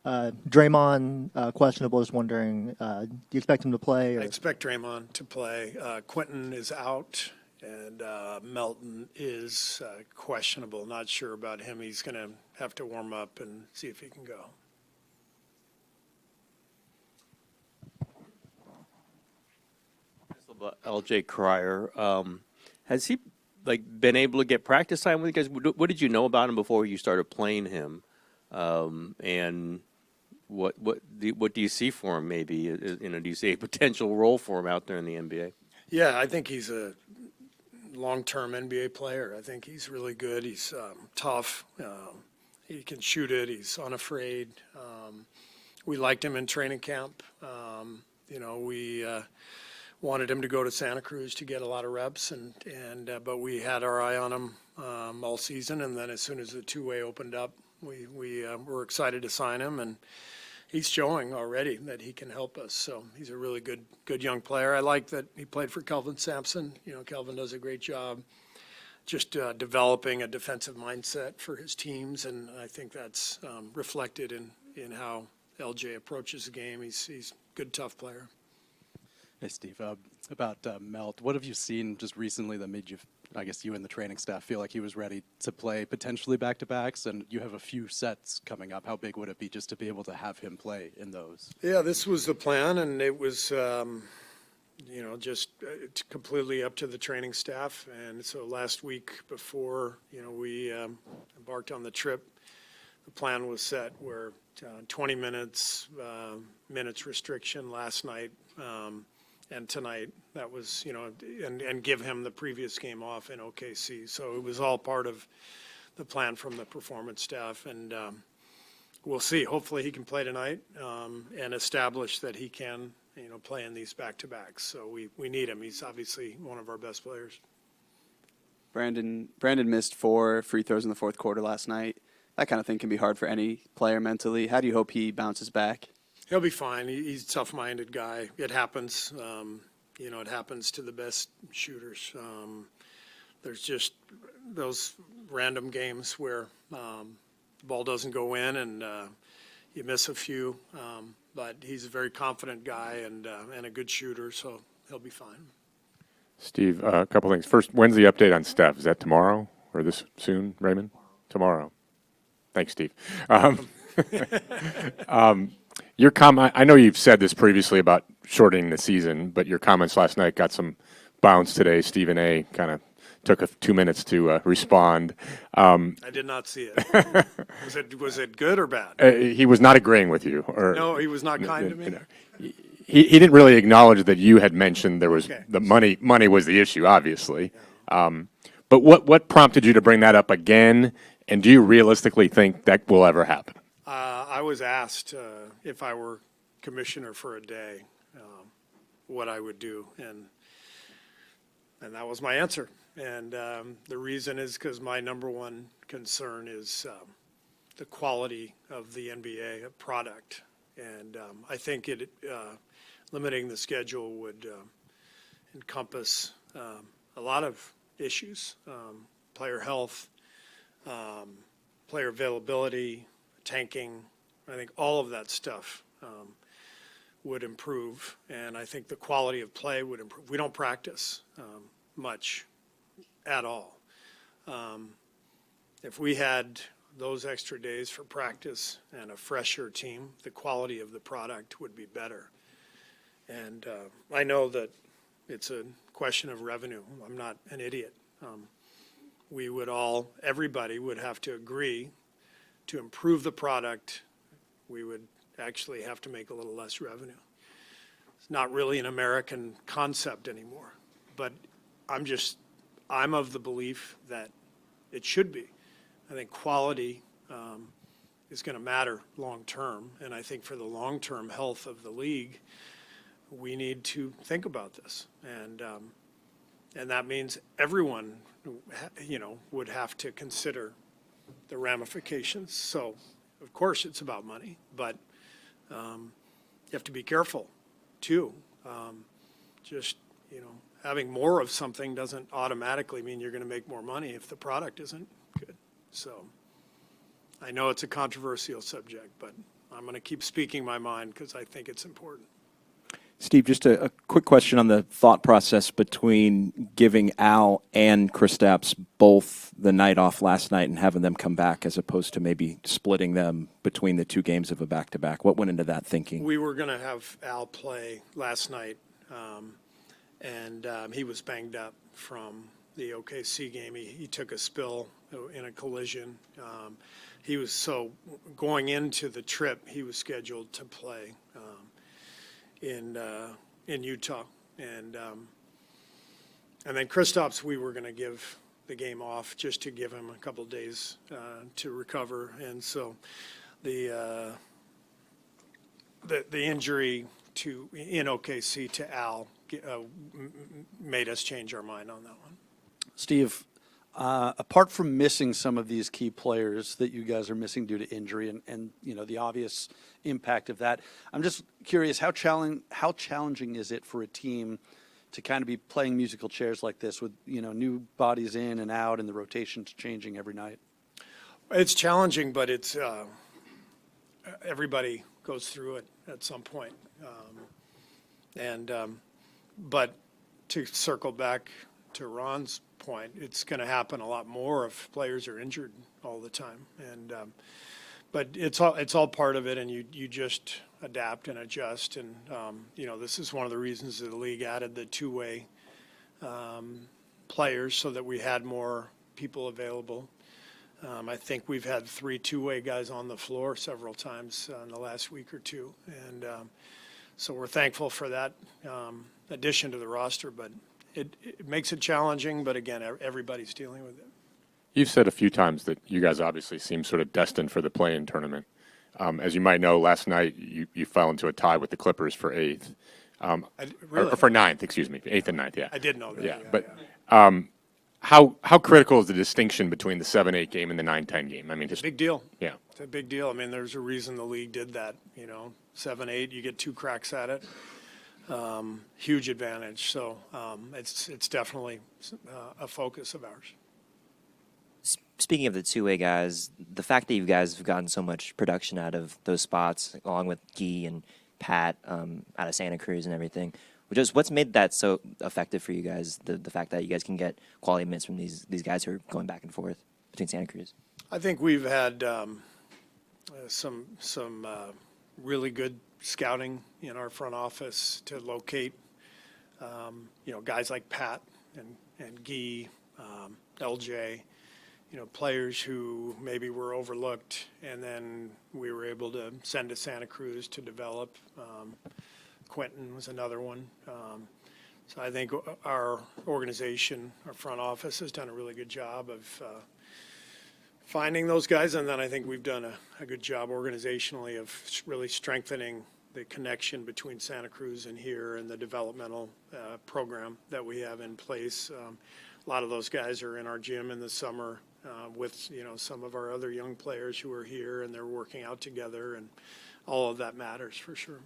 Draymond questionable. Just wondering, do you expect him to play? I expect Draymond to play. Quentin is out, and Melton is questionable. Not sure about him. He's going to have to warm up and see if he can go. LJ Crier, has he been able to get practice time with you guys? What did you know about him before you started playing him? And what do you see for him? Maybe do you see a potential role for him out there in the NBA? Yeah, I think he's a long-term NBA player. I think he's really good. He's tough. He can shoot it. He's unafraid. We liked him in training camp. We wanted him to go to Santa Cruz to get a lot of reps, but we had our eye on him all season. And then as soon as the two-way opened up, we were excited to sign him, and he's showing already that he can help us. So he's a really good young player. I like that he played for Kelvin Sampson. Kelvin does a great job just developing a defensive mindset for his teams, and I think that's reflected in how LJ approaches the game. He's a good, tough player. Hey, Steve, about Melt, what have you seen just recently that made you, I guess you and the training staff, feel like he was ready to play potentially back-to-backs, and you have a few sets coming up. How big would it be just to be able to have him play in those? Yeah, this was the plan, and it was, just completely up to the training staff. And so last week before, we embarked on the trip, the plan was set where 20 minutes restriction last night. And tonight, that was, and give him the previous game off in OKC. So it was all part of the plan from the performance staff. And we'll see. Hopefully he can play tonight and establish that he can, play in these back-to-backs. So we need him. He's obviously one of our best players. Brandon missed 4 free throws in the fourth quarter last night. That kind of thing can be hard for any player mentally. How do you hope he bounces back? He'll be fine. He's a tough-minded guy. It happens. It happens to the best shooters. There's just those random games where the ball doesn't go in and you miss a few. But he's a very confident guy and a good shooter, so he'll be fine. Steve, a couple things. First, when's the update on Steph? Is that tomorrow or this soon, Raymond? Tomorrow. Thanks, Steve. Your comment, I know you've said this previously about shortening the season, but your comments last night got some bounce today. Stephen A. kind of took 2 minutes to respond. I did not see it. Was it good or bad? He was not agreeing with you. No, he was not kind to me? He didn't really acknowledge that you had mentioned there was the money was the issue, obviously. Yeah. But what prompted you to bring that up again, and do you realistically think that will ever happen? I was asked if I were commissioner for a day, what I would do, and that was my answer. And the reason is because my number one concern is the quality of the NBA product, and I think limiting the schedule would encompass a lot of issues: player health, player availability, tanking. I think all of that stuff would improve, and I think the quality of play would improve. We don't practice much at all. If we had those extra days for practice and a fresher team, the quality of the product would be better. And I know that it's a question of revenue. I'm not an idiot. Everybody would have to agree to improve the product. We would actually have to make a little less revenue. It's not really an American concept anymore, but I'm of the belief that it should be. I think quality is going to matter long term, and I think for the long term health of the league, we need to think about this, and that means everyone, would have to consider the ramifications. So, of course, it's about money, but you have to be careful too. Having more of something doesn't automatically mean you're going to make more money if the product isn't good. So, I know it's a controversial subject, but I'm going to keep speaking my mind because I think it's important. Steve, just a quick question on the thought process between giving Al and Kristaps both the night off last night and having them come back as opposed to maybe splitting them between the two games of a back-to-back. What went into that thinking? We were going to have Al play last night, and he was banged up from the OKC game. He took a spill in a collision. He was going into the trip, he was scheduled to play in Utah, and then Kristaps, we were going to give the game off just to give him a couple of days to recover, and so the injury in OKC to Al made us change our mind on that one. Steve, apart from missing some of these key players that you guys are missing due to injury and the obvious impact of that, I'm just curious, how challenging is it for a team to kind of be playing musical chairs like this with new bodies in and out and the rotations changing every night? It's challenging, but it's everybody goes through it at some point, but to circle back to Ron's point, it's going to happen a lot more if players are injured all the time, and but it's all part of it, and you just adapt and adjust, and this is one of the reasons that the league added the two-way players so that we had more people available. I think we've had 3 two-way guys on the floor several times in the last week or two, and so we're thankful for that addition to the roster, but it makes it challenging, but again, everybody's dealing with it. You've said a few times that you guys obviously seem sort of destined for the play-in tournament. As you might know, last night you fell into a tie with the Clippers for 8th. Really? Or for 9th, excuse me, 8th and 9th, yeah. I did know that. Yeah, but how critical is the distinction between the 7-8 game and the 9-10 game? I mean, just Big deal. yeah. It's a big deal. I mean, there's a reason the league did that. 7-8, you get 2 cracks at it. Huge advantage. So it's definitely a focus of ours. Speaking of the two-way guys, the fact that you guys have gotten so much production out of those spots, along with Guy and Pat out of Santa Cruz and everything, what's made that so effective for you guys? The fact that you guys can get quality minutes from these guys who are going back and forth between Santa Cruz. I think we've had some really good scouting in our front office to locate guys like Pat and Guy, LJ. Players who maybe were overlooked, and then we were able to send to Santa Cruz to develop. Quentin was another one. So I think our organization, our front office, has done a really good job of finding those guys, and then I think we've done a good job organizationally of really strengthening the connection between Santa Cruz and here and the developmental program that we have in place. A lot of those guys are in our gym in the summer with some of our other young players who are here, and they're working out together, and all of that matters for sure.